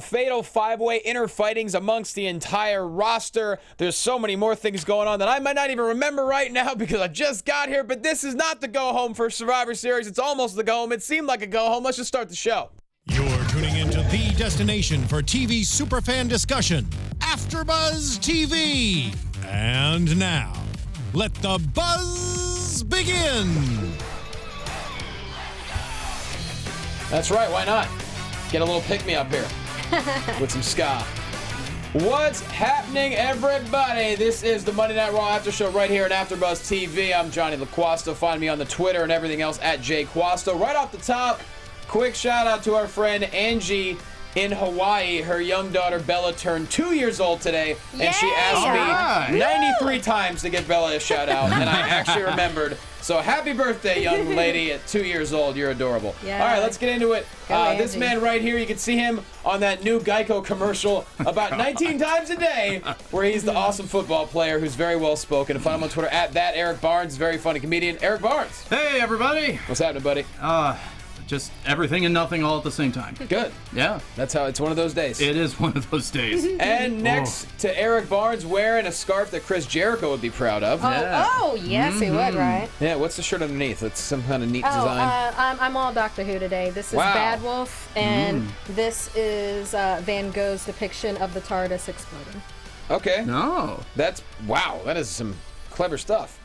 Fatal five-way inner fightings amongst the entire roster. There's so many more things going on that I might not even remember right now because I just got here, but this is not the go-home for Survivor Series. It's almost the go-home. It seemed like a go-home. Let's just start the show. You're tuning into the destination for TV superfan discussion, AfterBuzz TV. And now, let the buzz begin. That's right, why not? Get a little pick-me-up here with some ska. What's happening, everybody? This is the Monday Night Raw After Show right here at AfterBuzz TV. I'm Jonny Loquasto. Find me on the Twitter and everything else at JQuasto. Right off the top, quick shout-out to our friend Angie in Hawaii. Her young daughter Bella turned 2 years old today, and she asked me 93 times to give Bella a shout-out, and I actually remembered. So happy birthday, young lady, at 2 years old. You're adorable. Yeah. All right, let's get into it. This man right here, you can see him on that new Geico commercial about 19 times a day, where he's the awesome football player who's very well-spoken. Find him on Twitter at that Erik Barnes, very funny comedian. Erik Barnes. Hey, everybody. What's happening, buddy? Just everything and nothing all at the same time. Good. Yeah. That's how it's one of those days. It is one of those days. And next to Erik Barnes wearing a scarf that Chris Jericho would be proud of. Oh yes, he would, right? Yeah, what's the shirt underneath? It's some kind of neat design. I'm all Doctor Who today. This is Bad Wolf, and this is Van Gogh's depiction of the TARDIS exploding. Okay. No. Wow, that is some clever stuff.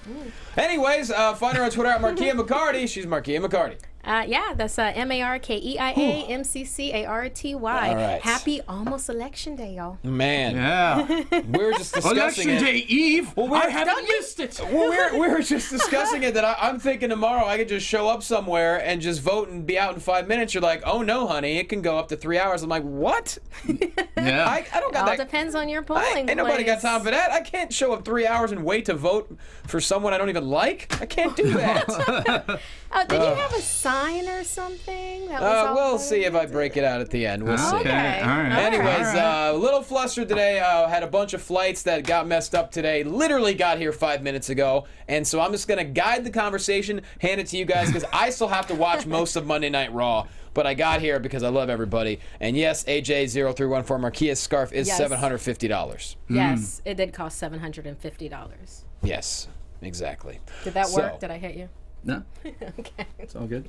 Anyways, find her on Twitter at Markeia McCarty. She's Markeia McCarty. Yeah, that's MarkeiaMcCarty. All right. Happy almost election day, y'all. Man. Yeah. We were just discussing Election it. Day Eve. I haven't missed it. Well, we were just discussing it that I'm thinking tomorrow I could just show up somewhere and just vote and be out in 5 minutes. You're like, oh no, honey, it can go up to 3 hours. I'm like, what? Yeah. I don't got All that. depends on your polling Ain't nobody got place. time for that. I can't show up 3 hours and wait to vote for someone I don't even like. I can't do that. Did you have a sign or something? That was We'll see if I break it out at the end. We'll see. Okay. All right. Anyways, a little flustered today. Had a bunch of flights that got messed up today. Literally got here 5 minutes ago. And so I'm just going to guide the conversation, hand it to you guys, because I still have to watch most of Monday Night Raw. But I got here because I love everybody. And yes, AJ0314 Markeia's scarf is $750. Yes, it did cost $750. Yes, exactly. Did that work? Did I hit you? No. Okay. It's all good.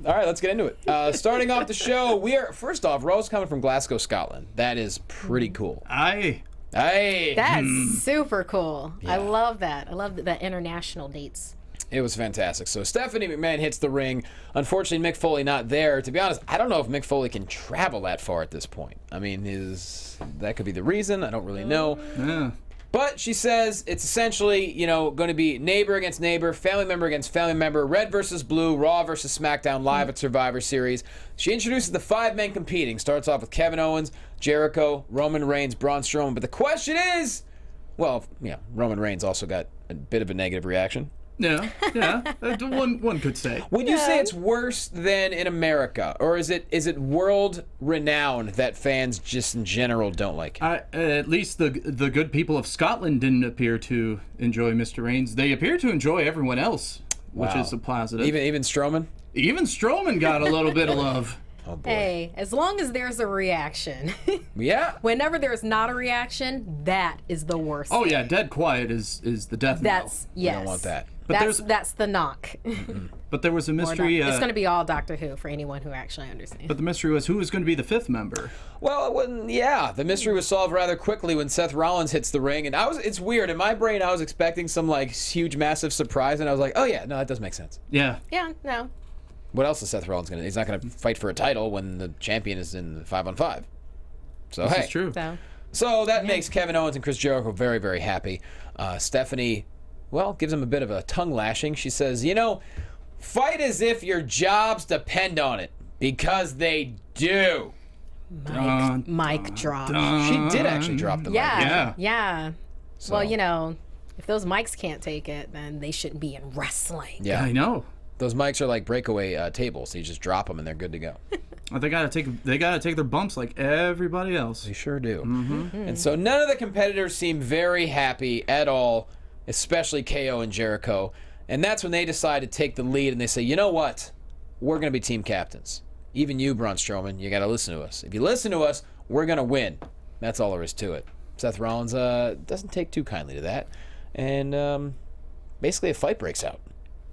All right, let's get into it. Starting off the show, first off, Raw's coming from Glasgow, Scotland. That is pretty cool. Hey. That's super cool. Yeah. I love that. I love the international dates. It was fantastic. So Stephanie McMahon hits the ring. Unfortunately, Mick Foley not there. To be honest, I don't know if Mick Foley can travel that far at this point. I mean, that could be the reason. I don't really know. Yeah. But she says it's essentially, going to be neighbor against neighbor, family member against family member, red versus blue, Raw versus SmackDown live at Survivor Series. She introduces the 5 men competing. Starts off with Kevin Owens, Jericho, Roman Reigns, Braun Strowman. But the question is, Roman Reigns also got a bit of a negative reaction. Yeah. One could say. Would you say it's worse than in America, or is it world renowned that fans just in general don't like? At least the good people of Scotland didn't appear to enjoy Mr. Reigns. They appear to enjoy everyone else, which is a positive. Even Strowman? Even Strowman got a little bit of love. Oh boy. Hey, as long as there's a reaction. Yeah. Whenever there's not a reaction, that is the worst. Oh yeah, dead quiet is the death knell. We don't want that. But that's the knock. But there was a mystery. It's going to be all Doctor Who for anyone who actually understands. But the mystery was who was going to be the 5th member. Well, the mystery was solved rather quickly when Seth Rollins hits the ring, and it's weird. In my brain, I was expecting some huge, massive surprise, and I was like, oh yeah, no, that does make sense. Yeah. Yeah, no. What else is Seth Rollins going to do? He's not going to fight for a title when the champion is in the 5-on-5. So This is true. So that makes Kevin Owens and Chris Jericho very, very happy. Stephanie, gives him a bit of a tongue lashing. She says, fight as if your jobs depend on it, because they do. Mic drop. She did actually drop the mic. Yeah. So. Well, if those mics can't take it, then they shouldn't be in wrestling. Yeah, I know. Those mics are like breakaway tables. So you just drop them and they're good to go. They gotta take their bumps like everybody else. They sure do. And so none of the competitors seem very happy at all, especially KO and Jericho. And that's when they decide to take the lead and they say, you know what? We're going to be team captains. even you, Braun Strowman, you got to listen to us. If you listen to us, we're going to win. That's all there is to it. Seth Rollins doesn't take too kindly to that. And basically a fight breaks out.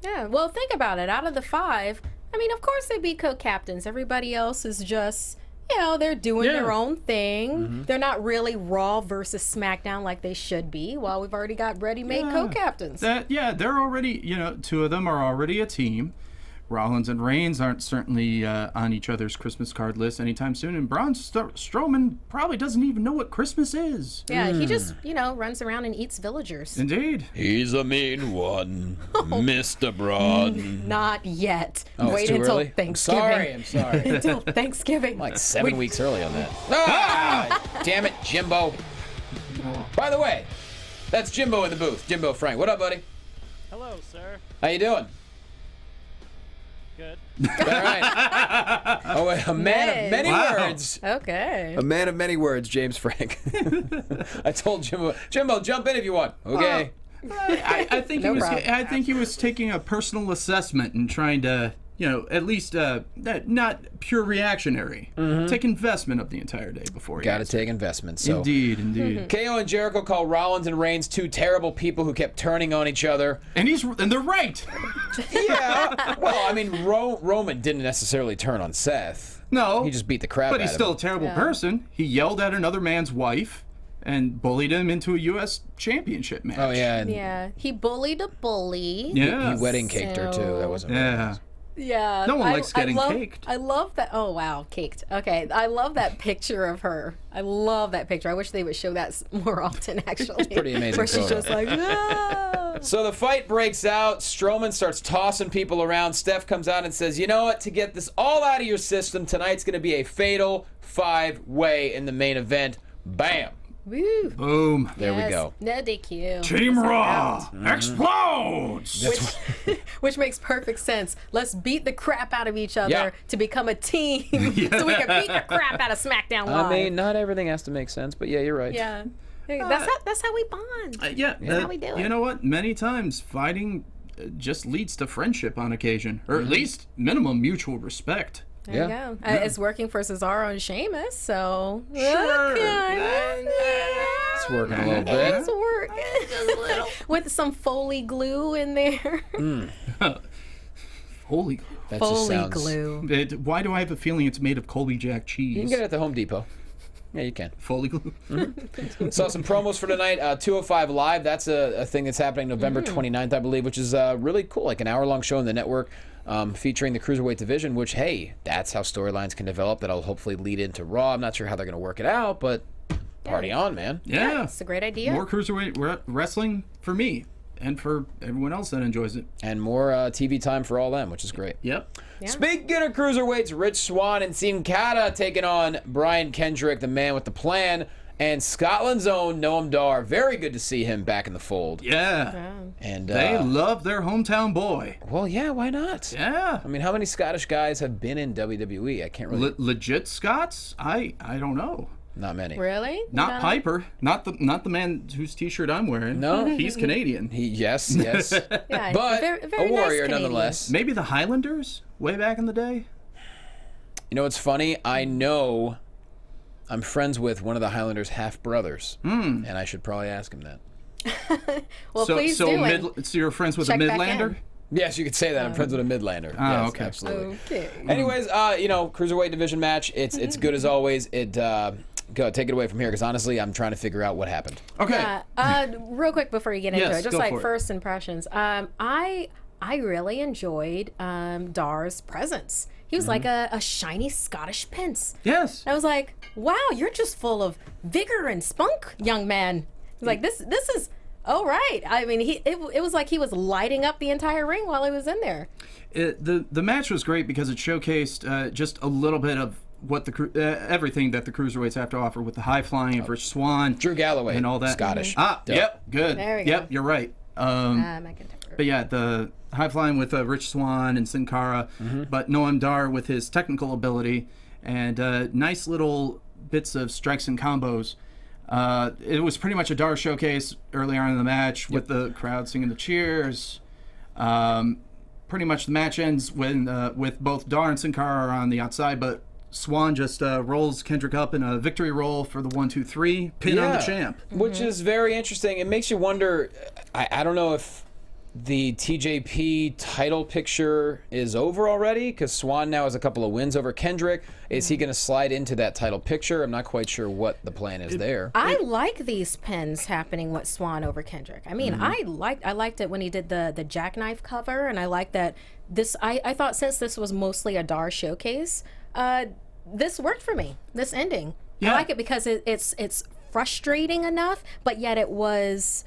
Yeah, well, think about it. Out of the 5, I mean, of course they'd be co-captains. Everybody else is just, they're doing their own thing. They're not really Raw versus SmackDown like they should be. Well, we've already got ready-made co-captains. They're already, 2 of them are already a team. Rollins and Reigns aren't certainly on each other's Christmas card list anytime soon, and Braun Strowman probably doesn't even know what Christmas is. Yeah, he just, runs around and eats villagers. Indeed. He's a mean one, Mr. Braun. Not yet. Oh, Wait it's too until early? Thanksgiving. I'm sorry. Until Thanksgiving. I'm like 7 weeks early on that. Ah, damn it, Jimbo. By the way, that's Jimbo in the booth. Jimbo Frank. What up, buddy? Hello, sir. How you doing? Good. All right. Oh, a man of many words. Okay. A man of many words, James Frank. I told Jimbo, jump in if you want. Okay. I think No he was. problem. I think he was taking a personal assessment and trying to, at least not pure reactionary. Take investment of the entire day before. Got to take investments. So. Indeed. KO and Jericho call Rollins and Reigns 2 terrible people who kept turning on each other. And they're right. Yeah. Well, I mean, Roman didn't necessarily turn on Seth. No. He just beat the crap out But of him. he's still a terrible person. He yelled at another man's wife and bullied him into a U.S. championship match. Oh, yeah. And Yeah, he bullied a bully. Yeah. he wedding caked her, too. That wasn't Yeah. very nice. Yeah. No one likes getting love, caked. I love that. Oh, wow. Caked. Okay. I love that picture of her. I love that picture. I wish they would show that more often, actually. It's pretty amazing Where she's photo. just like, ah. So the fight breaks out. Strowman starts tossing people around. Steph comes out and says, you know what? To get this all out of your system, tonight's going to be a fatal 5-way in the main event. Bam. Woo. Boom. There we go. No DQ. Team Raw explodes. Which makes perfect sense. Let's beat the crap out of each other Yeah. to become a team so we can beat the crap out of SmackDown Live. I mean, not everything has to make sense, but yeah, you're right. yeah. That's how we bond. That's how we do it. You know what? Many times fighting just leads to friendship on occasion, or at least minimum mutual respect. There you go. It's working for Cesaro and Sheamus, so Sure. It's working a little bit. It's working. Just a little. With some Foley glue in there. Holy glue. That just Foley sounds... glue. Why do I have a feeling it's made of Colby Jack cheese? You can get it at the Home Depot. Yeah, you can. Foley glue. Saw some promos for tonight. 205 Live. That's a thing that's happening November 29th, I believe, which is really cool. Like an hour-long show on the network featuring the Cruiserweight division, which, hey, that's how storylines can develop. That'll hopefully lead into Raw. I'm not sure how they're going to work it out, but party on, man. Yeah. It's a great idea. More cruiserweight wrestling for me and for everyone else that enjoys it. And more TV time for all them, which is great. Yep. Yeah. Speaking of cruiserweights, Rich Swann and Sin Cara taking on Brian Kendrick, the man with the plan, and Scotland's own Noam Dar. Very good to see him back in the fold. Yeah. And They love their hometown boy. well, yeah, why not? Yeah. I mean, how many Scottish guys have been in WWE? I can't really. Legit Scots? I don't know. Not many. Really? Not No. Piper. Not the man whose T-shirt I'm wearing. No. He's Canadian. Yes. Yeah, But very a nice warrior Canadian. nonetheless. Maybe the Highlanders way back in the day. You know what's funny? I know I'm friends with one of the Highlanders' half-brothers, and I should probably ask him that. Well, please so do it. so you're friends with Check a back Midlander? in. Yes, you could say that. I'm friends with a Midlander. Oh, Yes, okay. absolutely. Okay. Anyways, cruiserweight division match. It's good as always. Go take it away from here, because honestly, I'm trying to figure out what happened. Okay. Real quick before you get into Yes, it, just go like for it. first impressions. I really enjoyed Dar's presence. He was like a shiny Scottish prince. Yes. I was like, wow, you're just full of vigor and spunk, young man. I was like, this is all right. I mean, it was like he was lighting up the entire ring while he was in there. The match was great because it showcased just a little bit of what everything that the cruiserweights have to offer with the high flying of Rich Swann, Drew Galloway, and all that. Scottish. Ah, Dope. yep, good. There we yep, go. you're right. But yeah, the high flying with Rich Swann and Sin Cara, but Noam Dar with his technical ability and nice little bits of strikes and combos. It was pretty much a Dar showcase early on in the match with the crowd singing the cheers. pretty much the match ends when with both Dar and Sin Cara are on the outside, but Swan just rolls Kendrick up in a victory roll for the 1-2-3 pin on the champ, which is very interesting. It makes you wonder. I don't know if the TJP title picture is over already, because Swan now has a couple of wins over Kendrick. Is he going to slide into that title picture? I'm not quite sure what the plan is there. I like these pins happening with Swan over Kendrick. I mean, I liked it when he did the jackknife cover, and I like that this. I thought since this was mostly a Dar showcase, this worked for me. This ending, I like it because it's frustrating enough, but yet it was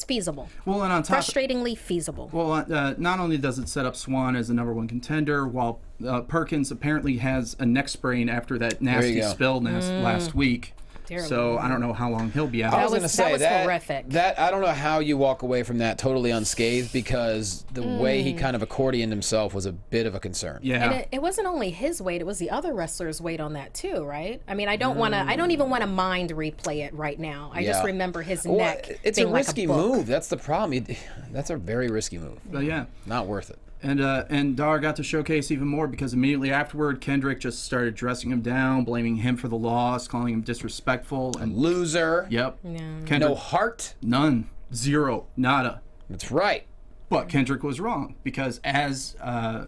feasible. Well, and on top, frustratingly feasible. Well, not only does it set up Swan as the #1 contender, while Perkins apparently has a neck sprain after that nasty spill last week. So I don't know how long he'll be out. I was going to say that was horrific. That I don't know how you walk away from that totally unscathed, because the way he kind of accordioned himself was a bit of a concern. Yeah, and it wasn't only his weight; it was the other wrestlers' weight on that too, right? I mean, I don't even want to mind replay it right now. I just remember his neck. It's being a risky like a book. move. That's the problem. That's a very risky move. But yeah, not worth it. And Dar got to showcase even more, because immediately afterward, Kendrick just started dressing him down, blaming him for the loss, calling him disrespectful and loser. Yep. Yeah. Kendrick, no heart. None. Zero. Nada. That's right. But Kendrick was wrong, because as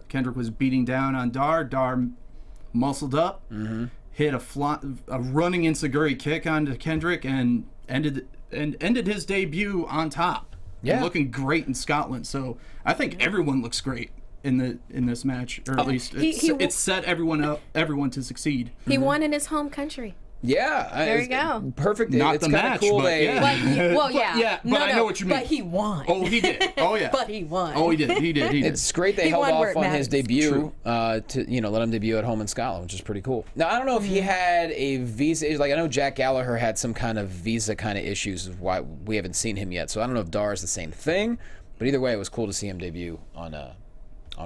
Kendrick was beating down on Dar muscled up, hit a running enziguri kick onto Kendrick, and ended his debut on top. Yeah, looking great in Scotland. So I think everyone looks great in this match, or at least it's set everyone to succeed. He won in his home country. Yeah, there you go. Perfect. Not it's the match, cool but yeah. But I know what you mean. But he won. Oh, he did. Oh, yeah. But he won. Oh, he did. He did. It's great they held off on his debut to let him debut at home in Scotland, which is pretty cool. Now I don't know if he had a visa. Like, I know Jack Gallagher had some kind of visa kind of issues, of why we haven't seen him yet. So I don't know if Dar is the same thing, but either way, it was cool to see him debut on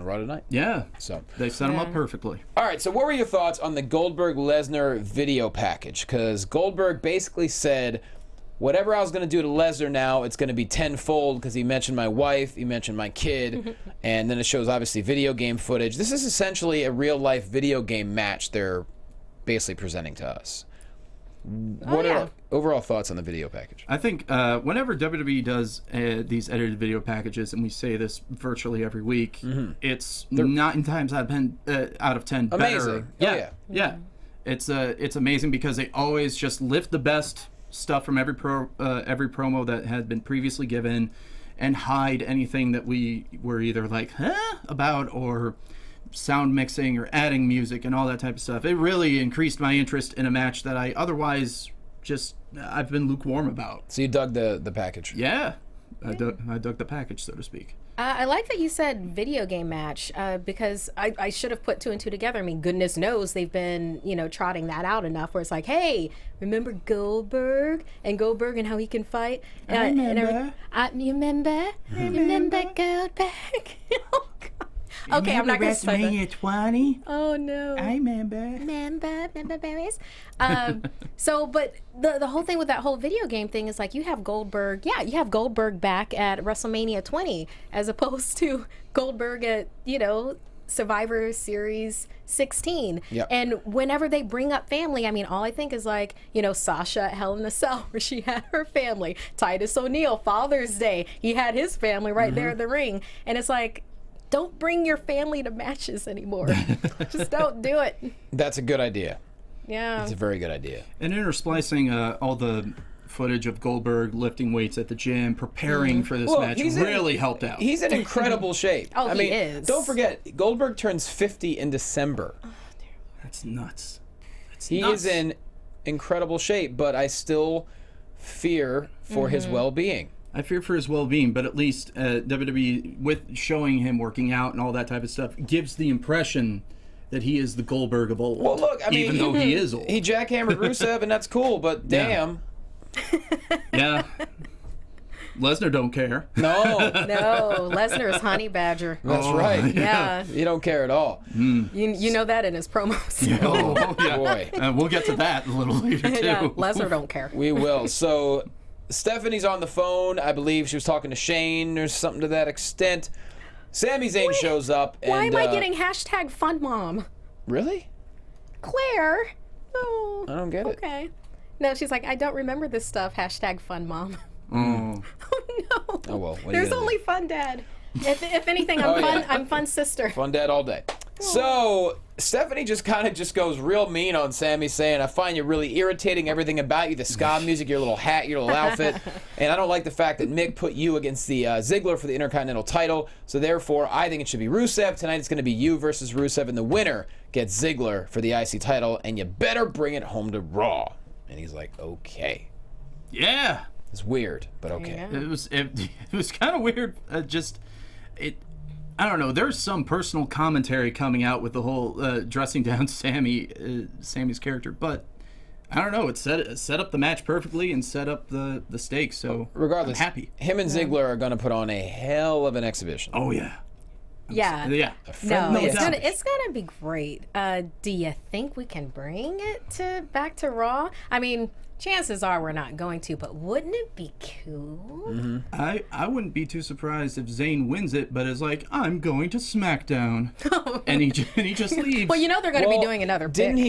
Raw tonight. Yeah. So they set him up perfectly. All right. So what were your thoughts on the Goldberg-Lesnar video package? Because Goldberg basically said, whatever I was going to do to Lesnar now, it's going to be tenfold, because he mentioned my wife, he mentioned my kid, and then it shows obviously video game footage. This is essentially a real-life video game match they're basically presenting to us. What are overall thoughts on the video package? I think whenever WWE does these edited video packages, and we say this virtually every week, it's 9 times out of 10 amazing. Better. Yeah. It's amazing, because they always just lift the best stuff from every promo that had been previously given, and hide anything that we were either like about, or sound mixing or adding music and all that type of stuff. It really increased my interest in a match that I otherwise I've been lukewarm about. So you dug the package? Yeah. I dug the package, so to speak. I like that you said video game match, because I should have put 2 and 2 together. I mean, goodness knows they've been, trotting that out enough, where it's like, hey, remember Goldberg and how he can fight? I remember. You remember Goldberg? Oh, God. Okay, I'm not going to say that. WrestleMania 20? Oh, no. I remember. Remember berries? But the whole thing with that whole video game thing is, like, you have Goldberg back at WrestleMania 20, as opposed to Goldberg at, Survivor Series 16. Yep. And whenever they bring up family, I mean, all I think is, like, Sasha at Hell in a Cell, where she had her family. Titus O'Neil, Father's Day, he had his family right there in the ring. And it's like, don't bring your family to matches anymore. Just don't do it. That's a good idea. Yeah. It's a very good idea. And intersplicing all the footage of Goldberg lifting weights at the gym, preparing for this match, really helped out. He's in incredible shape. Oh, he is. Don't forget, Goldberg turns 50 in December. Oh, dear. That's nuts. He is in incredible shape, but I still fear for his well-being. I fear for his well-being, but at least WWE, with showing him working out and all that type of stuff, gives the impression that he is the Goldberg of old. Well, look, I mean, even though he is old. He jackhammered Rusev, and that's cool, but damn. Yeah. Lesnar don't care. No. No, Lesnar is Honey Badger. That's right. Yeah. You don't care at all. You know that in his promos. Oh, yeah. Boy. We'll get to that a little later, too. Yeah, Lesnar don't care. We will. So Stephanie's on the phone. I believe she was talking to Shane or something to that extent. Sami Zayn shows up. Why and, am I getting hashtag fun mom? Really? Claire. Oh. I don't get it. Okay. No, she's like, I don't remember this stuff. Hashtag fun mom. Oh. Oh no. Oh well. There's only fun dad. If anything, I'm fun. I'm fun sister. Fun dad all day. So Stephanie just kind of goes real mean on Sami, saying, I find you really irritating, everything about you, the ska music, your little hat, your little outfit, and I don't like the fact that Mick put you against the Ziggler for the Intercontinental title, so therefore I think it should be Rusev. Tonight it's going to be you versus Rusev, and the winner gets Ziggler for the IC title, and you better bring it home to Raw. And he's like, okay. Yeah. It's weird, but okay. It was kind of weird. I don't know. There's some personal commentary coming out with the whole dressing down Sammy's character, but I don't know. It set up the match perfectly and set up the stakes. So regardless, I'm happy. Him and Ziggler are going to put on a hell of an exhibition. Oh yeah. Yeah. Yeah. No, No it's doubt. gonna be great. Do you think we can bring it back to Raw? I mean, chances are we're not going to, but wouldn't it be cool? Mm-hmm. I wouldn't be too surprised if Zayn wins it, but is like, I'm going to SmackDown, and he just leaves. Well, you know they're going to be doing another. Didn't pick.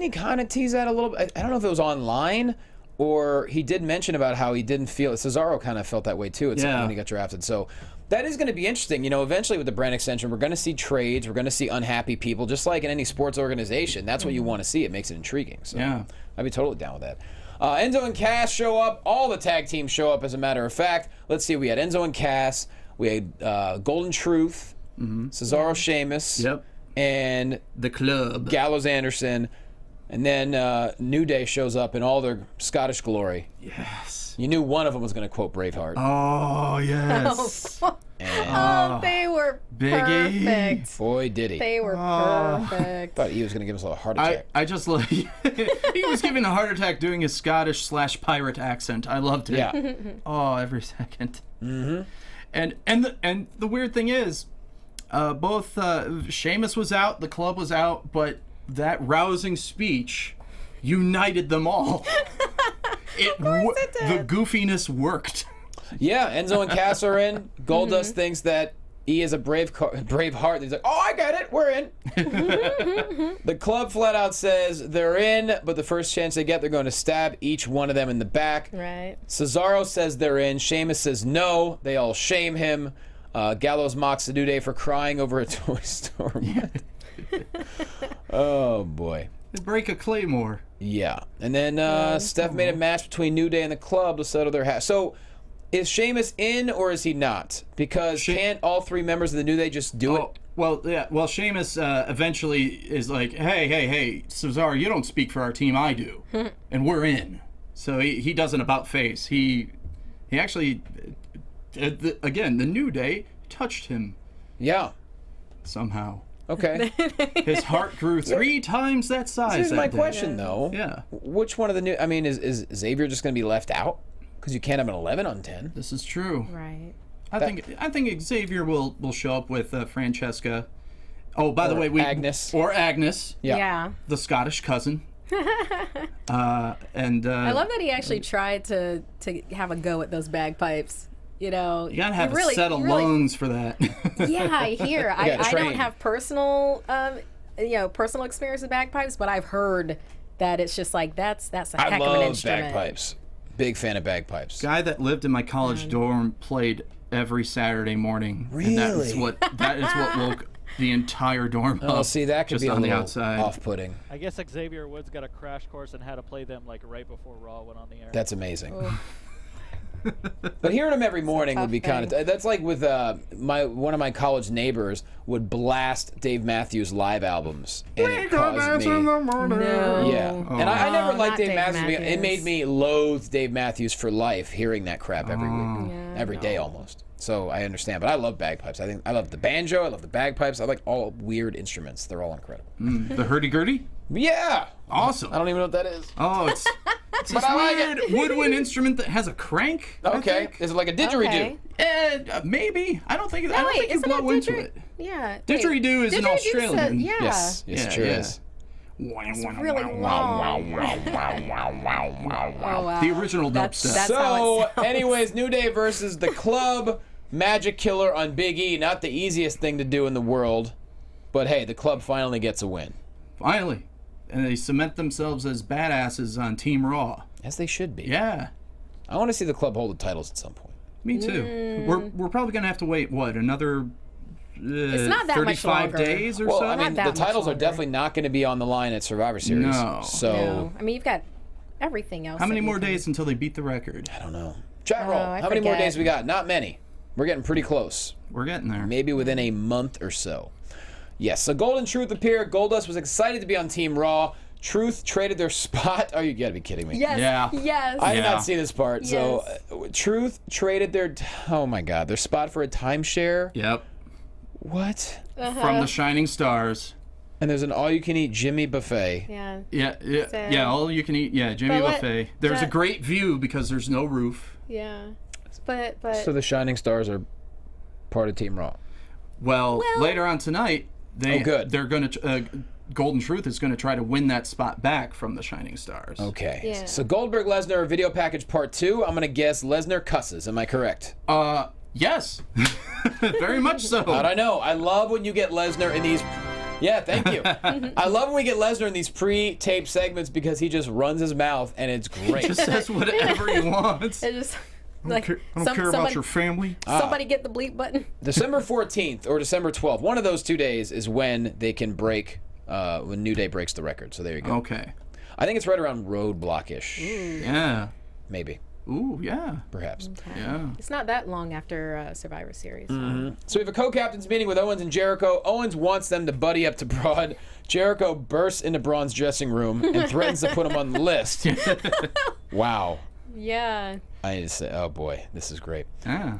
he kind of tease that a little bit? I don't know if it was online or he did mention about how he didn't feel. Cesaro kind of felt that way too. When he got drafted. So that is going to be interesting. You know, eventually with the brand extension, we're going to see trades. We're going to see unhappy people, just like in any sports organization. That's what you want to see. It makes it intriguing. So I'd be totally down with that. Enzo and Cass show up. All the tag teams show up, as a matter of fact. Let's see. We had Enzo and Cass. We had Golden Truth, Cesaro, Sheamus, and the Club, Gallows Anderson. And then New Day shows up in all their Scottish glory. Yes. You knew one of them was going to quote Braveheart. Oh, yes. They were Biggie. perfect. Boy, did he. They were perfect. Thought he was going to give us a heart attack. I just like he was giving a heart attack doing his Scottish/pirate accent. I loved it. Yeah. Oh, every second. Mm-hmm. And the weird thing is, both Sheamus was out, the Club was out, but that rousing speech united them all. Of course it did. The goofiness worked. Yeah, Enzo and Cass are in. Goldust thinks that he is a brave heart. He's like, oh, I get it. We're in. The Club flat out says they're in, but the first chance they get, they're going to stab each one of them in the back. Right. Cesaro says they're in. Sheamus says no. They all shame him. Gallows mocks the New Day for crying over a toy store. Oh, boy. They break a claymore. Yeah. And then Steph made a match between New Day and the Club to settle their hat. So is Sheamus in or is he not? Because can't all three members of the New Day just do it? Well, yeah. Well, Sheamus eventually is like, hey, Cesaro, you don't speak for our team, I do. And we're in. So he does an about face. He actually, again, the New Day touched him. Yeah. Somehow. Okay. His heart grew 3 times that size. Here's that my day. question, though. Yeah. Which one of the new... I mean, is Xavier just going to be left out? Because you can't have an 11 on 10. This is true. Right. I think Xavier will show up with Francesca. Oh, by the way, Agnes. Or Agnes. Yeah. The Scottish cousin. And I love that he actually tried to have a go at those bagpipes. You know, you gotta have a set of lungs for that. Yeah, I hear. I train. don't have personal experience with bagpipes, but I've heard that it's just like that's a heck of an instrument. Bagpipes. Big fan of bagpipes. Guy that lived in my college dorm played every Saturday morning. Really? And that is what woke the entire dorm up. Oh, see, that could just be on a the little outside. off-putting. I guess Xavier Woods got a crash course on how to play them like right before Raw went on the air. That's amazing. But hearing him every morning would be kind of... That's like with one of my college neighbors would blast Dave Matthews live albums. And it caused me... No. Yeah. And I never liked not Dave Dave Matthews. It Matthews. made me loathe Dave Matthews for life, hearing that crap every week. Yeah, Every day almost. So I understand. But I love bagpipes. I love the banjo. I love the bagpipes. I like all weird instruments. They're all incredible. The hurdy-gurdy? Yeah. Awesome. I don't even know what that is. Oh, it's this I like weird woodwind instrument that has a crank. I Okay. think. Is it like a didgeridoo? Okay. Maybe. I don't think. I No, don't wait, think you isn't blow it into didgeridoo? it. Yeah. Didgeridoo is an Australian. Yeah. Yes. Yes, Yeah, it sure yeah. is. It's really long. Oh, wow. The original That's dubstep. how it So, sounds. anyways, New Day versus the Club. Magic Killer on Big E. Not the easiest thing to do in the world. But hey, the club finally gets a win. Finally. And they cement themselves as badasses on Team Raw. As they should be. Yeah. I want to see the club hold the titles at some point. Me too. We're probably going to have to wait, what, another it's not that 35 much longer. days or Well, so? I mean, the that much titles are longer. definitely not going to be on the line at Survivor Series. No. So, No. I mean, you've got everything else. How many that you more can- days until they beat the record? I don't know. Chat roll. I How many more forget. days we got? Not many. We're getting pretty close. We're getting there. Maybe within a month or so. Yes, so Golden Truth appeared. Goldust was excited to be on Team Raw. Truth traded their spot. Oh, you gotta be kidding me. Yes. Yeah. Yes. I did Yeah. not see this part. Yes. So, Truth traded their, oh my God, their spot for a timeshare. Yep. What? From the Shining Stars. And there's an all-you-can-eat Jimmy buffet. Yeah. Yeah, Sad. yeah, all you can eat. Yeah, Jimmy But what- Buffet. There's a that- great view because there's no roof. Yeah. But So the Shining Stars are part of Team Raw. Well, Well- later on tonight, Oh, good. they're going to Golden Truth is going to try to win that spot back from the Shining Stars. Okay. Yeah. So Goldberg Lesnar video package part 2. I'm gonna guess Lesnar cusses. Am I correct? Yes. Very much so. How'd I know? I love when you get Lesnar in these. Yeah, thank you. I love when we get Lesnar in these pre-taped segments because he just runs his mouth and it's great. Just says whatever he wants. it just I like don't care about somebody, your family. somebody get the bleep button. December 14th or December 12th, one of those 2 days is when they can break, when New Day breaks the record. So there you go. Okay. I think it's right around Roadblock-ish. Yeah. Maybe. Ooh, yeah. Perhaps. Yeah. It's not that long after Survivor Series. So. So we have a co-captains meeting with Owens and Jericho. Owens wants them to buddy up to Braun. Jericho bursts into Braun's dressing room and threatens to put him on the list. Wow. Yeah. I need to say, oh boy, this is great. Yeah.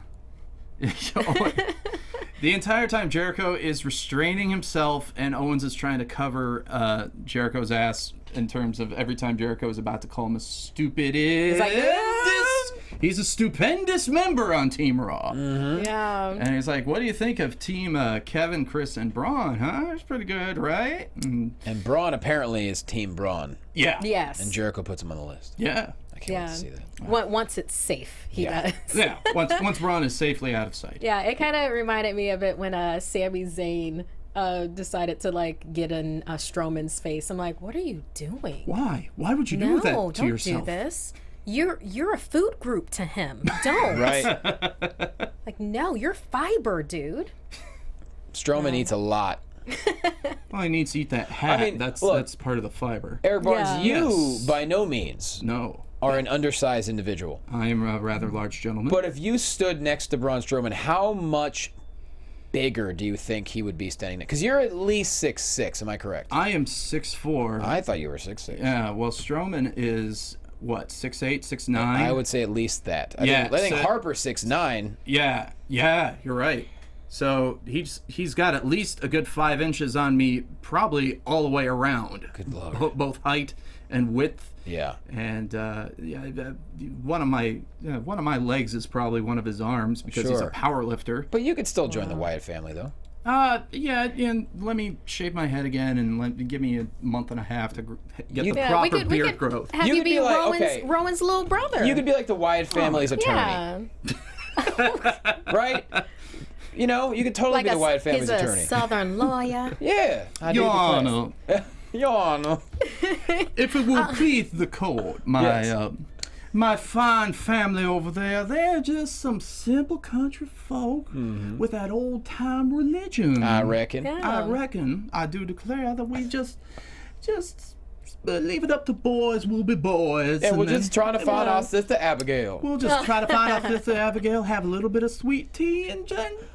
The entire time Jericho is restraining himself and Owens is trying to cover Jericho's ass in terms of every time Jericho is about to call him a stupidest. like, He's a stupendous member on Team Raw. Yeah. And he's like, what do you think of Team Kevin, Chris, and Braun, huh? It's pretty good, right? And Braun apparently is Team Braun. Yeah. Yes. And Jericho puts him on the list. Yeah. I can't wait to see that. Once it's safe, he Yeah. does. Yeah. Once Braun is safely out of sight. Yeah, it kind of reminded me of it when Sami Zayn decided to like get in Strowman's face. I'm like, what are you doing? Why? Why would you do No, that to don't yourself? do this. You're a food group to him. Don't. Right? Like, no, you're fiber, dude. Strowman eats a lot. Well, he needs to eat that hat. I mean, that's look. part of the fiber. Eric Barnes, Yeah. you Yes. by no means No. are an undersized individual. I am a rather large gentleman. But if you stood next to Braun Strowman, how much bigger do you think he would be standing there? Because you're at least 6'6", am I correct? I am 6'4". I thought you were 6'6". Yeah, well, Strowman is, what, 6'8", 6'9"? I would say at least that. I Yeah, think so- Harper's 6'9". Yeah, you're right. So he's got at least a good 5 inches on me, probably all the way around. Good Lord. Both height and width. Yeah. And one of my legs is probably one of his arms because he's Sure. a power lifter. But you could still join the Wyatt family, though. Yeah, and let me shave my head again and give me a month and a half to get the Yeah, proper beard growth. have You you could be be like, Rowan's, okay. Rowan's little brother. You could be like the Wyatt family's attorney, yeah. right? You know, you could totally Like be the Wyatt family's he's attorney. a Southern lawyer. Yeah. I do Your declare. Honor, Your Honor. if it will please the court, my fine family over there, they're just some simple country folk with that old-time religion. I reckon. Yeah. I reckon, I do declare that we just leave it up to boys will be boys. And we're then just trying to find our sister Abigail. we'll just try to find our sister Abigail, have a little bit of sweet tea, and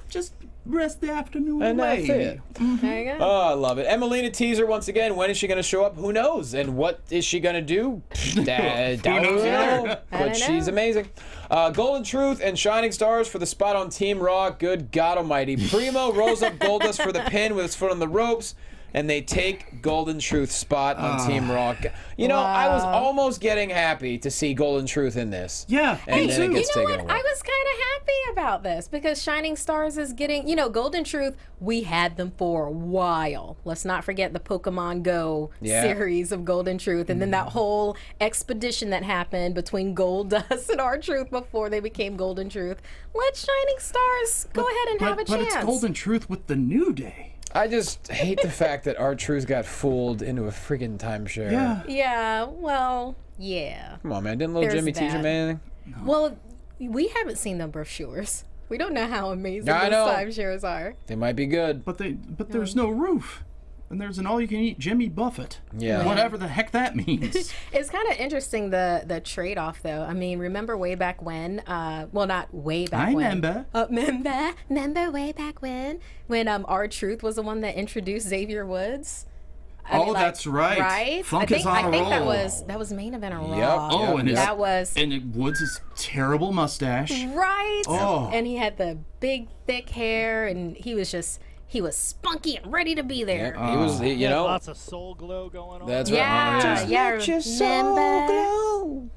just rest the afternoon And away. that's it. There you go. Oh, I love it. Emelina teaser once again. When is she going to show up? Who knows? And what is she going to do? Don't knows know. either? But don't she's know. amazing. Golden Truth and Shining Stars for the spot on Team Raw. Good God Almighty. Primo rolls up Goldust for the pin with his foot on the ropes. and they take Golden Truth's spot on Team Raw. You know, I was almost getting happy to see Golden Truth in this. Yeah, and me then too. it gets You know taken what? away. I was kind of happy about this because Shining Stars is getting, Golden Truth, we had them for a while. Let's not forget the Pokemon Go series of Golden Truth, and then that whole expedition that happened between Goldust and R-Truth before they became Golden Truth. Let Shining Stars go ahead and have a chance. But it's Golden Truth with the New Day. I just hate the fact that R-Truth got fooled into a freaking timeshare. Yeah. Yeah, well, yeah. Come on, man. Didn't little There's Jimmy teach him that. anything? Well, we haven't seen the brochures. We don't know how amazing I those know. timeshares are. They might be good. But there's no roof. And there's an all-you-can-eat Jimmy Buffett. Yeah. Whatever the heck that means. It's kind of interesting, the trade-off, though. I mean, remember way back when, well, not way back I when. remember. Way back when R-Truth was the one that introduced Xavier Woods? That's right. Right? Funk is on a I think roll. that was main event of Raw. Yep. Oh, and that was Woods' terrible mustache. right. Oh. And he had the big, thick hair, and he was spunky and ready to be there. He was, you know. Lots of soul glow going on. That's Yeah, right. yeah. Let your soul glow.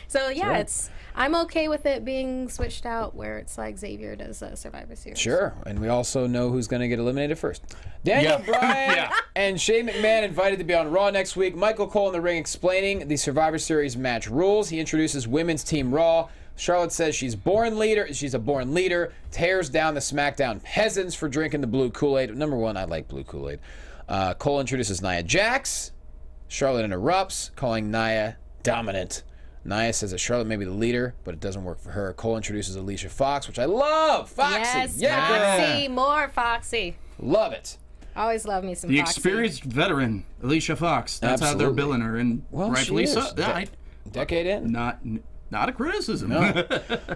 So yeah, right. I'm okay with it being switched out where it's like Xavier does Survivor Series. Sure, and we also know who's going to get eliminated first. Daniel Bryan and Shane McMahon invited to be on Raw next week. Michael Cole in the ring explaining the Survivor Series match rules. He introduces Women's Team Raw. Charlotte says she's a born leader, tears down the SmackDown peasants for drinking the blue Kool-Aid. Number one, I like blue Kool-Aid. Cole introduces Nia Jax. Charlotte interrupts, calling Nia dominant. Nia says that Charlotte may be the leader, but it doesn't work for her. Cole introduces Alicia Fox, which I love. Foxy. Yes, Foxy. More Foxy. Love it. Always love me some The Foxy. experienced veteran, Alicia Fox. That's how they're Absolutely. billing her. And Well, rightfully she so. is. Decade in. Not a criticism.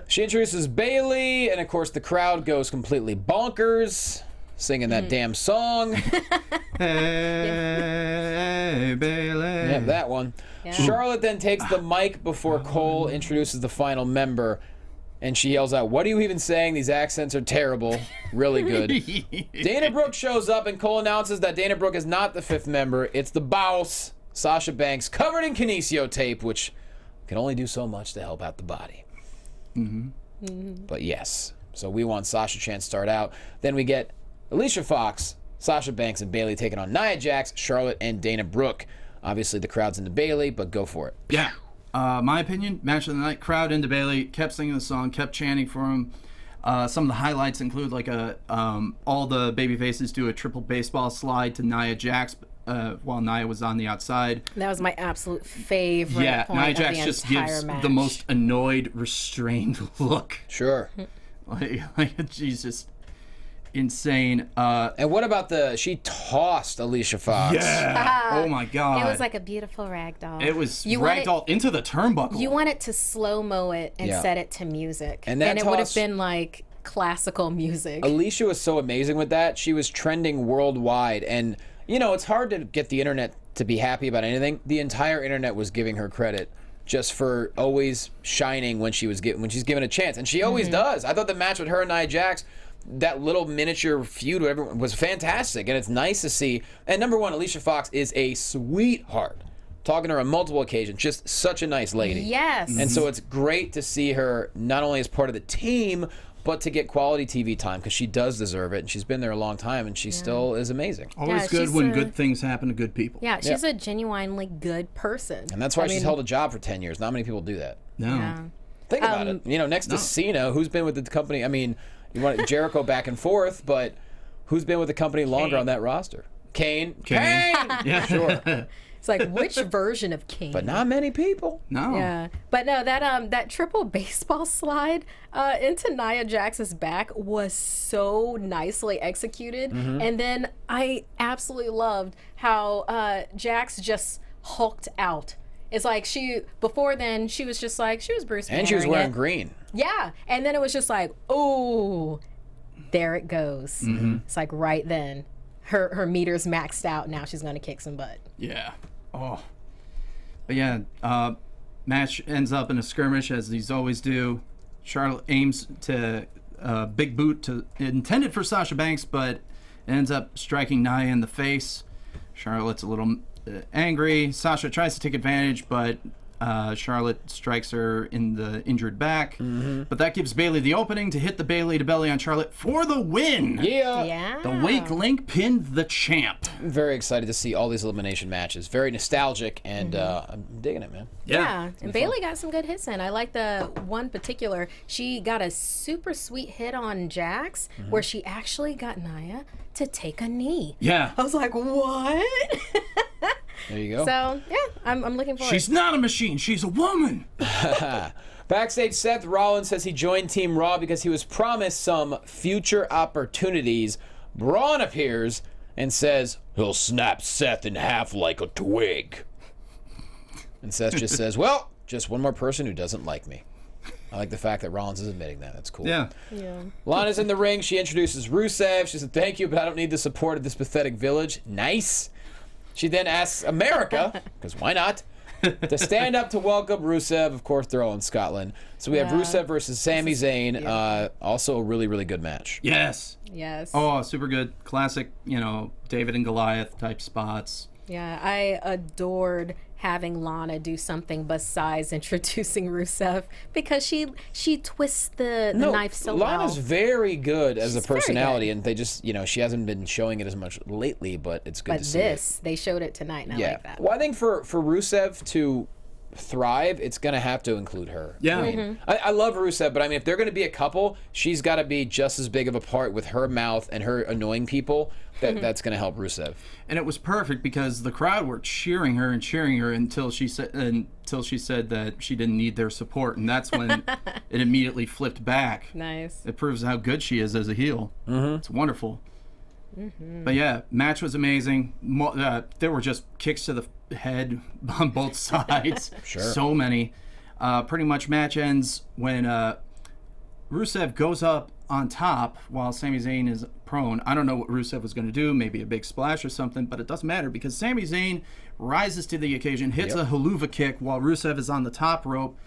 She introduces Bayley, and of course the crowd goes completely bonkers, singing that damn song. Hey, Bayley. Yeah, that one. Yeah. Charlotte then takes the mic before Cole introduces the final member, and she yells out, "What are you even saying? These accents are terrible." Really good. Dana Brooke shows up, and Cole announces that Dana Brooke is not the fifth member. It's the boss, Sasha Banks, covered in kinesio tape, which can only do so much to help out the body. But yes, so we want Sasha Chance to start out. Then we get Alicia Fox, Sasha Banks, and Bayley taking on Nia Jax, Charlotte, and Dana Brooke. Obviously, the crowd's into Bayley, but go for it. Yeah. My opinion, match of the night, crowd into Bayley, kept singing the song, kept chanting for him. Some of the highlights include like all the baby faces do a triple baseball slide to Nia Jax while Nia was on the outside. That was my absolute favorite point Nia of Jax the just entire gives match. the most annoyed, restrained look. Sure. Like she's just insane. And what about she tossed Alicia Fox? Yeah. Oh my God. It was like a beautiful rag doll. It was ragdoll into the turnbuckle. You wanted to slow-mo it and Yeah. set it to music. And that it would have toss- been like classical music. Alicia was so amazing with that. She was trending worldwide. And, you know, it's hard to get the internet to be happy about anything. The entire internet was giving her credit just for always shining when she's given a chance. And she always does. I thought the match with her and Nia Jax, that little miniature feud with everyone, was fantastic. And it's nice to see. And number one, Alicia Fox is a sweetheart. Talking to her on multiple occasions, just such a nice lady. Yes. And so it's great to see her not only as part of the team, but to get quality TV time, because she does deserve it, and she's been there a long time, and she still is amazing. Always Yeah, good she's when a- good things happen to good people. Yeah, she's a genuinely good person. And that's why she's held a job for 10 years. Not many people do that. No. Yeah. Think about it. You know, next to Cena, who's been with the company, I mean, you want Jericho back and forth, but who's been with the company longer on that roster? Kane. Yeah. Sure. It's like, which version of King? But not many people. No. Yeah, but no, that triple baseball slide into Nia Jax's back was so nicely executed, and then I absolutely loved how Jax just hulked out. It's like before then she was just like, she was Bruce And she was Bannering wearing it. green. Yeah, and then it was just like, oh, there it goes. It's like right then, her meter's maxed out. Now she's gonna kick some butt. Yeah. Oh. But yeah, match ends up in a skirmish, as these always do. Charlotte aims to big boot intended for Sasha Banks, but ends up striking Nia in the face. Charlotte's a little angry. Sasha tries to take advantage, but Charlotte strikes her in the injured back. But that gives Bayley the opening to hit the Bayley to belly on Charlotte for the win. Yeah. The Wake Link pinned the champ. I'm very excited to see all these elimination matches. Very nostalgic, and I'm digging it, man. Yeah, and Bayley got some good hits in. I like the one particular. She got a super sweet hit on Jax where she actually got Nia to take a knee. Yeah. I was like, what? There you go. So, yeah, I'm looking forward. She's not a machine. She's a woman. Backstage, Seth Rollins says he joined Team Raw because he was promised some future opportunities. Braun appears and says he'll snap Seth in half like a twig. And Seth just says, well, just one more person who doesn't like me. I like the fact that Rollins is admitting that. That's cool. Yeah. Lana's in the ring. She introduces Rusev. She said, thank you, but I don't need the support of this pathetic village. Nice. She then asks America, because why not, to stand up to welcome Rusev. Of course, they're all in Scotland. So we have Rusev versus Sami Zayn. Also a really, really good match. Yes. Yes. Oh, super good. Classic, David and Goliath type spots. Yeah, I adored having Lana do something besides introducing Rusev because she twists the knife so well. Lana's very good as a personality, good. and they just, she hasn't been showing it as much lately, but it's good to see it. They showed it tonight, and I like that. Well, I think for Rusev to thrive, it's going to have to include her. Yeah. I mean, I love Rusev, but I mean, if they're going to be a couple, she's got to be just as big of a part with her mouth and her annoying people that's going to help Rusev. And it was perfect because the crowd were cheering her until she said that she didn't need their support, and that's when it immediately flipped back. Nice. It proves how good she is as a heel. It's wonderful. But yeah, match was amazing. There were just kicks to the head on both sides. Sure. So many. Pretty much match ends when Rusev goes up on top while Sami Zayn is prone. I don't know what Rusev was going to do, maybe a big splash or something, but it doesn't matter because Sami Zayn rises to the occasion, hits a haluva kick while Rusev is on the top rope.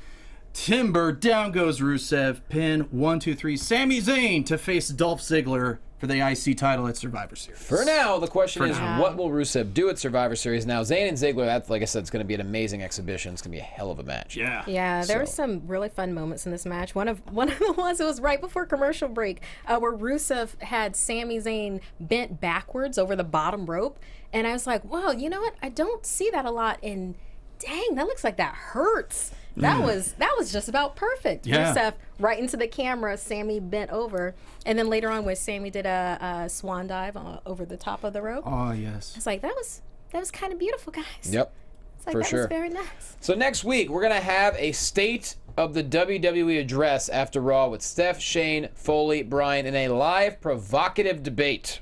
Timber, down goes Rusev, pin, 1, 2, 3. Sami Zayn to face Dolph Ziggler for the IC title at Survivor Series. For now, the question is, what will Rusev do at Survivor Series? Now, Zayn and Ziggler, that's, like I said, it's going to be an amazing exhibition. It's going to be a hell of a match. Yeah, there were some really fun moments in this match. One of the ones, it was right before commercial break, where Rusev had Sami Zayn bent backwards over the bottom rope. And I was like, well, you know what? I don't see that a lot. And dang, that looks like that hurts. That was just about perfect. Yeah. Rusev right into the camera, Sami bent over. And then later on when Sami did a swan dive over the top of the rope. Oh, yes. It's like, that was kind of beautiful, guys. Yep. It's like, For that sure. was very nice. So next week, we're going to have a State of the WWE address after Raw with Steph, Shane, Foley, Bryan in a live provocative debate.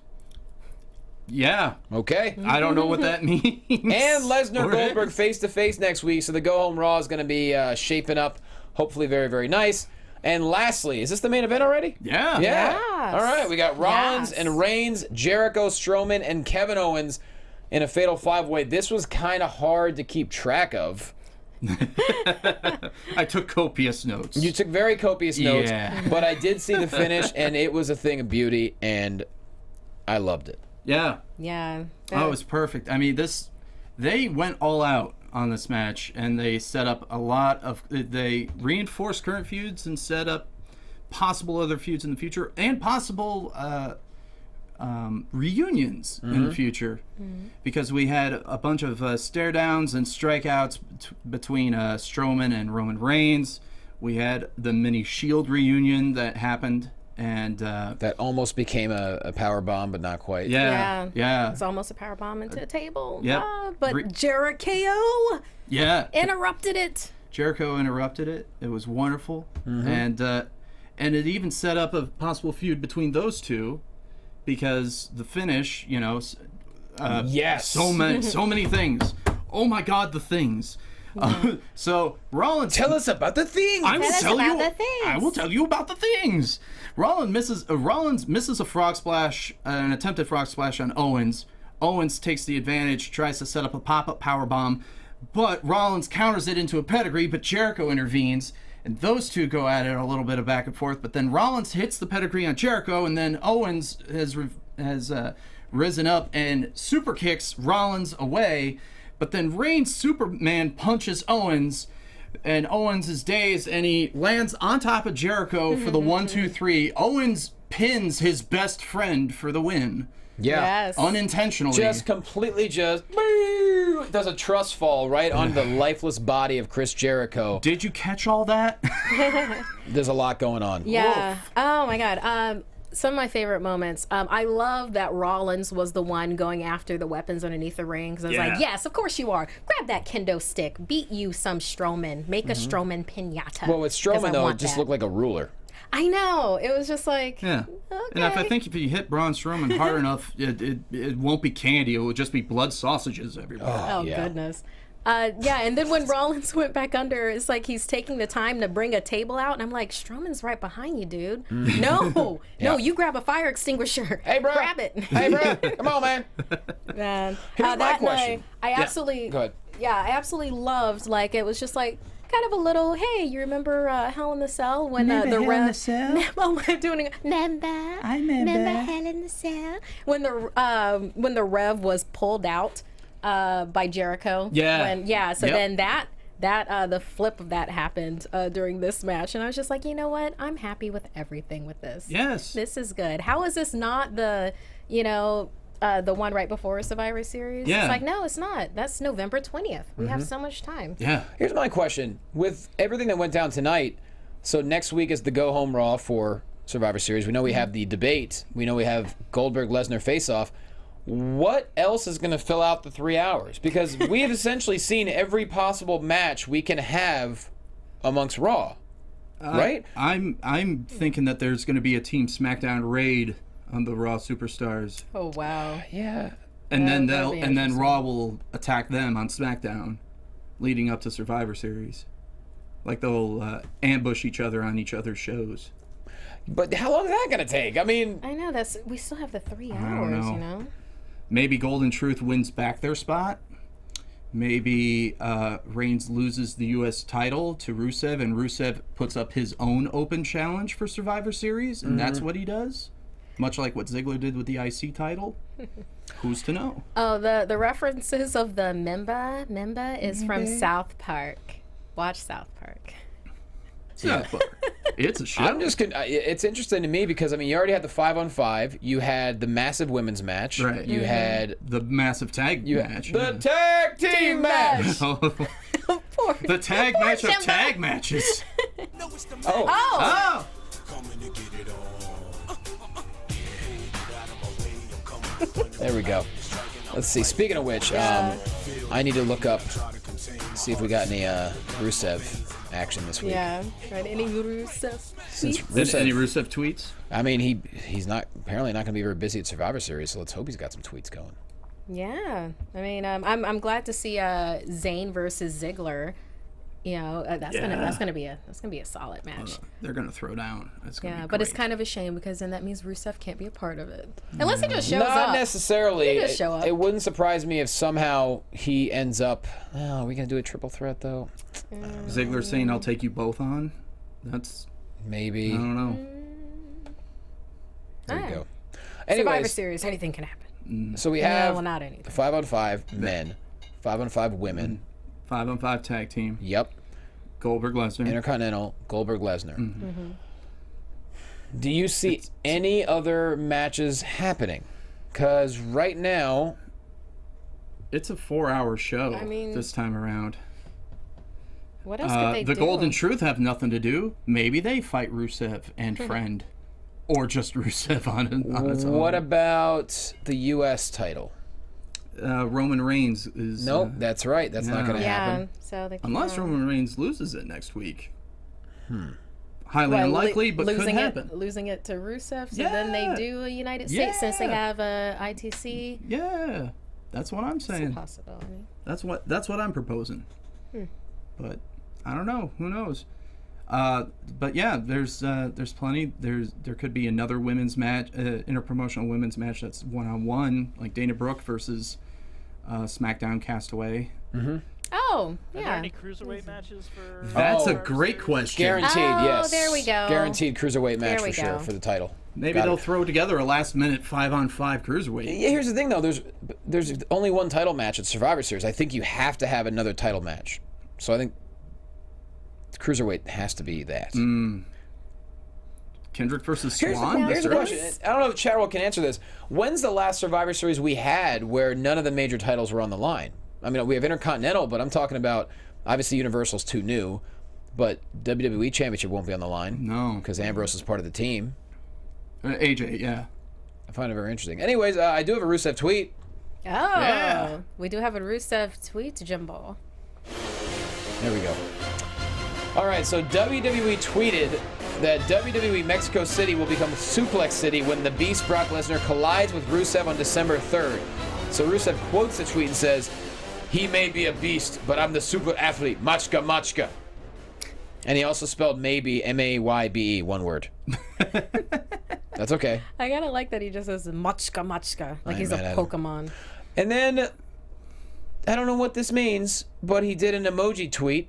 Yeah. Okay. I don't know what that means. And Lesnar Goldberg face-to-face next week, so the go-home Raw is going to be shaping up, hopefully very, very nice. And lastly, is this the main event already? Yeah. Yeah. Yes. All right, we got Rollins Yes. and Reigns, Jericho, Strowman, and Kevin Owens in a fatal five-way. This was kind of hard to keep track of. I took copious notes. You took very copious notes, Yeah. but I did see the finish, and it was a thing of beauty, and I loved it. Yeah. Yeah. Oh, it was perfect. I mean, they went all out on this match, and they set up they reinforced current feuds and set up possible other feuds in the future and possible reunions in the future, because we had a bunch of stare downs and strikeouts between Strowman and Roman Reigns. We had the mini Shield reunion that happened. And that almost became a power bomb, but not quite. Yeah. It's almost a power bomb into a table. Yep. But Jericho interrupted it. Jericho interrupted it. It was wonderful. And it even set up a possible feud between those two, because the finish, yes, so many things. Oh my God, the things. So Rollins, tell us about the things. I will Tell tell you about the things. Rollins misses a frog splash, an attempted frog splash on Owens. Owens takes the advantage, tries to set up a pop-up power bomb, but Rollins counters it into a pedigree. But Jericho intervenes, and those two go at it a little bit of back and forth. But then Rollins hits the pedigree on Jericho, and then Owens has risen up and super kicks Rollins away, but then Reigns Superman punches Owens, and Owens is dazed, and he lands on top of Jericho for the 1-2-3. Owens pins his best friend for the win. Yeah. Yes. Unintentionally. Just completely does a trust fall right onto the lifeless body of Chris Jericho. Did you catch all that? There's a lot going on. Yeah. Oof. Oh my God. Some of my favorite moments. I love that Rollins was the one going after the weapons underneath the ring. Because I was like, yes, of course you are. Grab that kendo stick. Beat you some Strowman. Make a Strowman pinata. Well, with Strowman, though, it just looked like a ruler. I know. It was just like, Yeah. okay. And I think if you hit Braun Strowman hard enough, it won't be candy. It will just be blood sausages everywhere. Oh, yeah. goodness. Yeah, and then when Rollins went back under, it's like he's taking the time to bring a table out, and I'm like, Strowman's right behind you, dude. No, no, you grab a fire extinguisher. Hey, bro. Grab it. Hey, bro. Come on, man. Man, Here's my question. I absolutely, Go ahead. yeah, I absolutely loved, like, it was just like, kind of a little, hey, you remember Hell in the Cell when the Rev... I'm doing remember Hell in the Cell? When the Rev was pulled out by Jericho. Yeah. So then the flip of that happened during this match, and I was just like, you know what? I'm happy with everything with this. Yes. This is good. How is this not the one right before Survivor Series? Yeah. It's like, no, it's not. That's November 20th. We have so much time. Yeah. Here's my question. With everything that went down tonight, so next week is the go-home Raw for Survivor Series. We know we have the debate. We know we have Goldberg-Lesnar face-off. What else is going to fill out the 3 hours? Because we have essentially seen every possible match we can have amongst Raw, right? I'm thinking that there's going to be a Team SmackDown raid on the Raw Superstars, Oh, wow. Yeah. and that'll be then interesting. Raw will attack them on SmackDown, leading up to Survivor Series. Like they'll ambush each other on each other's shows. But how long is that going to take? I mean, I know, we still have the 3 don't hours, know. you know? Maybe Golden Truth wins back their spot. Maybe Reigns loses the U.S. title to Rusev, and Rusev puts up his own open challenge for Survivor Series, and that's what he does. Much like what Ziggler did with the IC title. Who's to know? Oh, the references of the Memba is from South Park. Watch South Park. It's a show. I'm just it's interesting to me because, I mean, you already had the 5-on-5. You had the massive women's match. Right. You had the massive tag match. the tag team match. The tag match of tag matches. Oh. There we go. Let's see. Speaking of which, I need to look up, see if we got any Rusev action this week. Yeah, right. Any Rusev? Since Any Rusev, Rusev tweets? I mean, he's not apparently not going to be very busy at Survivor Series, so let's hope he's got some tweets going. Yeah, I mean, I'm glad to see Zayn versus Ziggler. You know, that's gonna be a solid match. They're gonna throw down. It's gonna be But it's great. kind of a shame because then that means Rusev can't be a part of it unless he just shows Not up. necessarily. He just show up. It wouldn't surprise me if somehow he ends up. Oh, are we going to do a triple threat though? Ziggler saying, "I'll take you both on." That's Maybe. I don't know. There you Alright. go. Survivor Anyways, Series, anything can happen. so we have well, not anything. the 5-on-5 men, 5-on-5 women. 5-on-5 tag team. Yep. Goldberg Lesnar. Intercontinental, Goldberg Lesnar. Do you see any other matches happening? Because right now, It's a 4-hour show I mean- this time around. What else could they The do? Golden Truth have nothing to do. Maybe they fight Rusev and Friend. Or just Rusev on its own. what about the U.S. title? Roman Reigns is... Nope, that's right. That's not no. going to Yeah, happen. so they unless can't. Roman Reigns loses it next week. Highly unlikely, but could happen. Losing it to Rusev, so then they Yeah. do a United States since they Yeah. have a ITC. Yeah, that's what I'm It's a saying. possibility. That's what I'm proposing. But I don't know. Who knows? But yeah, there's plenty. There could be another women's match, interpromotional women's match that's 1-on-1, like Dana Brooke versus SmackDown Castaway. Oh, Are there yeah. any cruiserweight matches for? That's a Survivor great Series? question. Guaranteed, Oh, yes. there we go. Guaranteed cruiserweight match There we for sure go. for the title. Maybe Got they'll it. throw together a last-minute 5-on-5 cruiserweight. Yeah, here's the thing though. There's only one title match at Survivor Series. I think you have to have another title match. So I think cruiserweight has to be that. Kendrick versus Here's Swan. the this question. early? I don't know if Chatterwell can answer this. When's the last Survivor Series we had where none of the major titles were on the line? I mean, we have Intercontinental, but I'm talking about obviously Universal's too new, but WWE Championship won't be on the line. No. Because Ambrose is part of the team. AJ, yeah. I find it very interesting. Anyways, I do have a Rusev tweet. Oh, Yeah. we do have a Rusev tweet, Jimbo. There we go. All right, so WWE tweeted that WWE Mexico City will become Suplex City when the Beast Brock Lesnar collides with Rusev on December 3rd. So Rusev quotes the tweet and says, "He may be a beast, but I'm the super athlete, machka machka." And he also spelled maybe, M-A-Y-B-E, one word. That's okay. I gotta like that he just says machka machka, like he's man, a I- Pokemon. And then, I don't know what this means, but he did an emoji tweet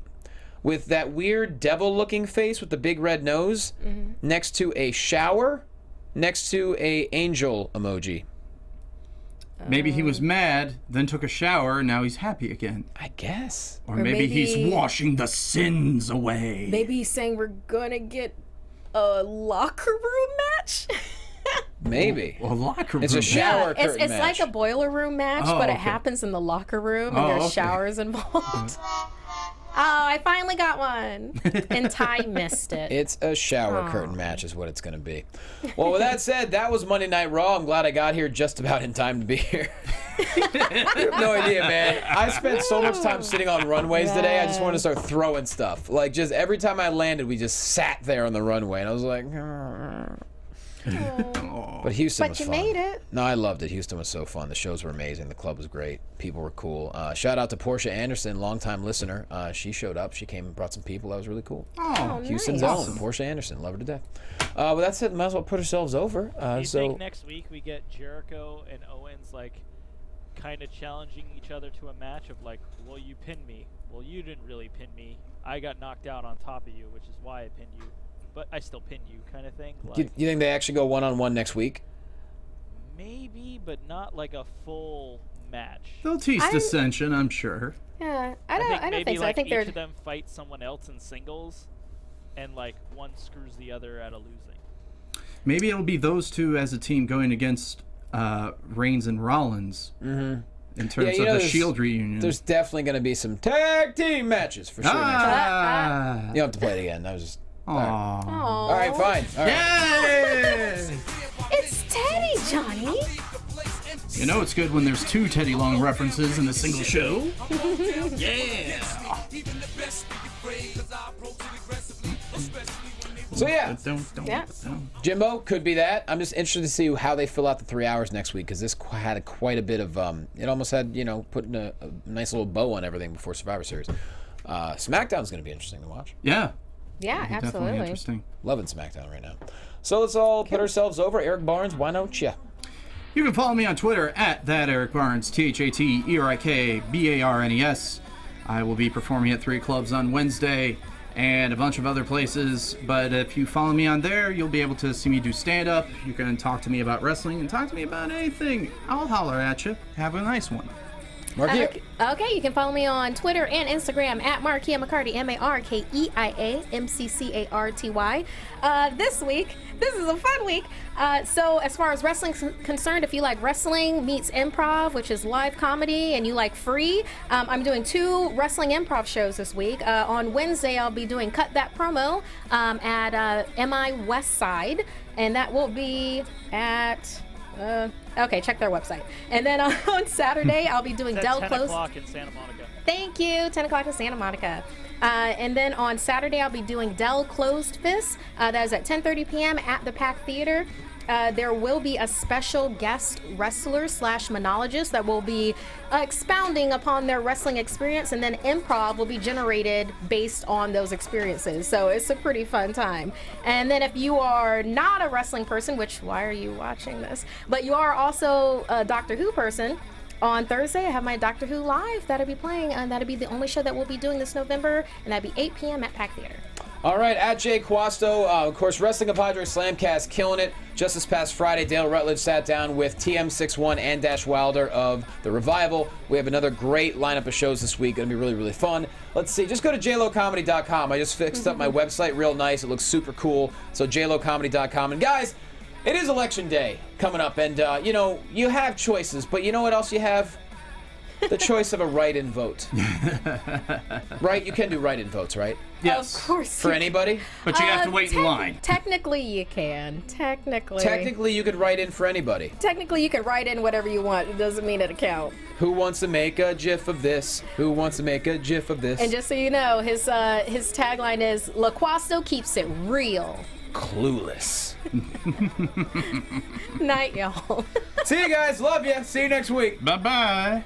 with that weird devil-looking face with the big red nose next to a shower, next to a angel emoji. Maybe he was mad, then took a shower, and now he's happy again. I guess. Or maybe he's maybe- washing the sins away. Maybe he's saying we're gonna get a locker room match. Maybe. A locker room. It's a shower it's curtain match. like a boiler room match, Oh, but it okay. happens in the locker room, and Oh, there's okay. showers involved. Oh, I finally got one. And Ty missed it. It's a shower Aw. curtain match is what it's going to be. Well, with that said, that was Monday Night Raw. I'm glad I got here just about in time to be here. You have no idea, man. I spent so much time sitting on runways today, I just wanted to start throwing stuff. Like, just every time I landed, we just sat there on the runway, and I was like... But Houston was But you fun. made it. No, I loved it. Houston was so fun. The shows were amazing. The club was great. People were cool. Shout out to Portia Anderson, longtime listener. She showed up. She came and brought some people. That was really cool. Oh, Houston's nice. own, Portia Anderson. Love her to death. With that said, might as well put ourselves over. Do you So think next week we get Jericho and Owens like kind of challenging each other to a match of like, well, you pinned me. Well, you didn't really pin me. I got knocked out on top of you, which is why I pinned you. But I still pinned you, kind of thing. Like, you think they actually go one-on-one next week? maybe, but not like a full match. they'll tease I'm- dissension, I'm sure. Yeah, I don't maybe think so. like I think each they're of them fight someone else in singles, and like one screws the other out of losing. Maybe it'll be those two as a team going against Reigns and Rollins in terms you of know, the there's- Shield reunion. There's definitely going to be some tag team matches for sure next week. Ah! You don't have to play it again. That was just... Aw. All right, fine. All right. Yay! It's Teddy, Johnny. You know it's good when there's two Teddy Long references in a single show. Yeah! So yeah, Yeah. Jimbo could be that. I'm just interested to see how they fill out the 3 hours next week because this had quite a bit of. It almost had putting a nice little bow on everything before Survivor Series. SmackDown's going to be interesting to watch. Yeah. Yeah, Definitely absolutely. interesting. Loving SmackDown right now. So let's all put ourselves over. Erik Barnes, why don't you? You can follow me on Twitter at @ErikBarnes, ThatErikBarnes. I will be performing at 3 clubs on Wednesday and a bunch of other places. But if you follow me on there, you'll be able to see me do stand-up. You can talk to me about wrestling and talk to me about anything. I'll holler at you. Have a nice one. Markeia. Okay, you can follow me on Twitter and Instagram at Markeia McCarty, Markeia McCarty. This week, this is a fun week. So as far as wrestling's concerned, if you like wrestling meets improv, which is live comedy, and you like free, I'm doing 2 wrestling improv shows this week. On Wednesday, I'll be doing Cut That Promo at MI West Side, and that will be at... okay, check their website. And then on Saturday, I'll be doing It's Del at 10 Close. o'clock in Santa Monica. Thank you. 10 o'clock in Santa Monica. And then on Saturday, I'll be doing Dell Closed Fist. That is at 10:30 p.m. at the Pack Theater. There will be a special guest wrestler / monologist that will be expounding upon their wrestling experience, and then improv will be generated based on those experiences. So it's a pretty fun time. And then if you are not a wrestling person, which why are you watching this? But you are also a Doctor Who person, On Thursday, I have my Doctor Who Live that'll be playing, and that'll be the only show that we'll be doing this November, and that'll be 8 p.m. at Pack Theater. All right, at Jay Quasto, of course, Wrestling Compadre Slamcast killing it. Just this past Friday, Dale Rutledge sat down with TM61 and Dash Wilder of The Revival. We have another great lineup of shows this week. Going to be really, really fun. Let's see. Just go to jlocomedy.com. I just fixed up my website real nice. It looks super cool. So jlocomedy.com. And guys, it is Election Day coming up. And, you know, you have choices. But you know what else you have? The choice of a write-in vote. Right? You can do write-in votes, right? Yes. Of course. For anybody? But you have to wait in line. Technically, you can. Technically, you could write in for anybody. Technically, you can write in whatever you want. It doesn't mean it'll count. Who wants to make a GIF of this? Who wants to make a GIF of this? And just so you know, his tagline is, Loquasto keeps it real. Clueless. Night, y'all. See you guys. Love you. See you next week. Bye-bye.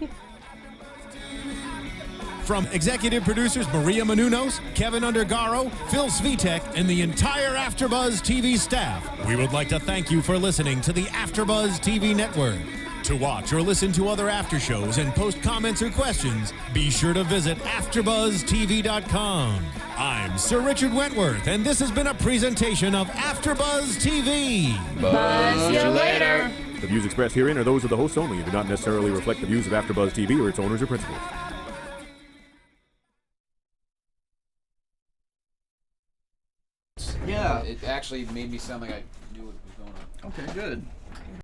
From executive producers Maria Menounos, Kevin Undergaro, Phil Svitek, and the entire AfterBuzz TV staff, we would like to thank you for listening to the AfterBuzz TV network. To watch or listen to other after shows and post comments or questions, be sure to visit AfterBuzzTV.com. I'm Sir Richard Wentworth, and this has been a presentation of AfterBuzz TV. Buzz you later. The views expressed herein are those of the hosts only and do not necessarily reflect the views of AfterBuzz TV or its owners or principals. Yeah. It actually made me sound like I knew what was going on. Okay, good.